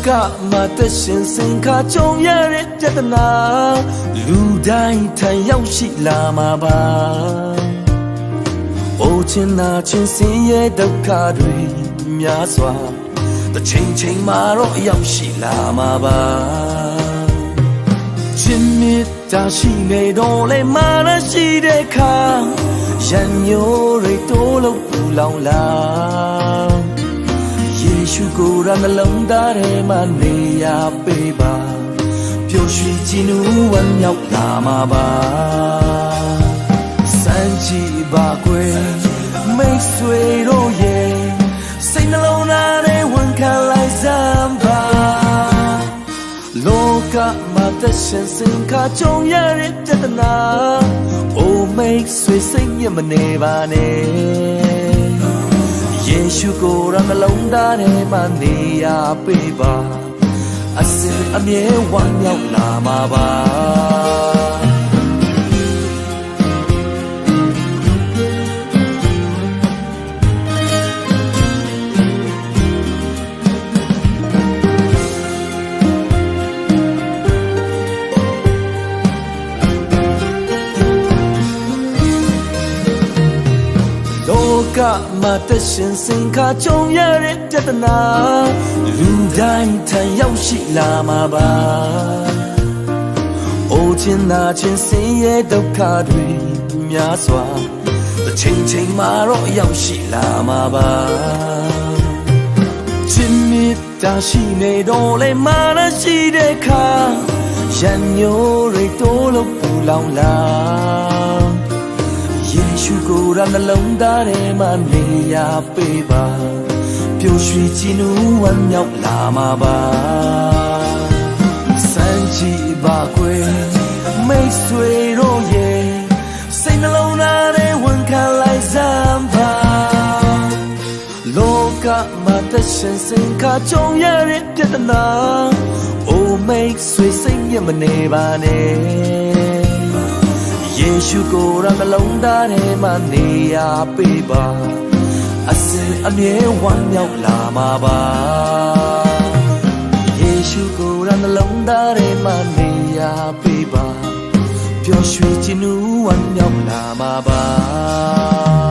ကမှာတရှင်စင်ခါကြုံရတဲ့ပြဿနာလူတိုင်းထံရောက်ရှိလာမှာပါအိုချင်နာချင်စင်ရဲ့ဒုက္ခတွေများစွာတစ်ချိန်ချိန်မှာတော့ရောက်ရှိလာမှာပါချစ်မြတ်တာရှိနေတော့လေမာနရှိတဲ့ခါရန်ညိုတွေတိုးလို့ပူလောင်လာယေရှုကိုယ်ရနှလုံးသားထဲမှာနေရာပေးပါပျော်ရွှင်ကြည်နူးဝမ်းမြောက်လာမှာပါစမ်းကြည့်ပါကွယ်မိတ်ဆွေတို့ရဲ့စိတ်နှလုံးသားထဲဝန်ခံလိုက်စမ်းပါလောကမှာတရှင်စင်ခါကြုံရတဲ့ပြဿနာအိုမိတ်ဆွေစိတ်ညစ်မနေပါနဲ့ယေရှုကိုယ်ရနှလုံးသားထဲမှာနေရာပေးပါအစဉ်အမြဲဝမ်းမြောက်လာမှာပါကမှာတရှင်စင်ခါကြုံရတဲ့ပြဿနာလူတိုင်းထံရောက်ရှိလာမှာပါအိုချင်နာချင်စင်ရဲ့ဒုက္ခတွေများစွာတစ်ချိန်ချိန်မှာတော့ရောက်ရှိလာမှာပါချစ်မြတ်တာရှိနေတော့လေမာနရှိတဲ့ခါရန်ညိုတွေတိုးလို့ပူလောင်လာယေရှုကိုယ်ရနှလုံးသားထဲမှာနေရာပေးပါပျော်ရွှင်ကြည်နူးဝမ်းမြောက်လာမှာပါစမ်းကြည့်ပါကွယ်မိတ်ဆွေတို့ရဲ့စိတ်နှလုံးသားထဲဝန်ခံလိုက်စမ်းပါလောကမှာတရှင်စင်ခါကြုံရတဲ့ပြဿနာအိုမိတ်ဆွေစိတ်ညစ်မနေပါနဲ့ယေရှုကိုယ်ရနှလုံးသားထဲမှာနေရာပေးပါအစဉ်အမြဲဝမ်းမြောက်လာမှာပါယေရှုကိုယ်ရနှလုံးသားထဲမှာနေရာပေးပါပျော်ရွှင်ခြင်းနူးဝမ်းမြောက်လာမှာပါ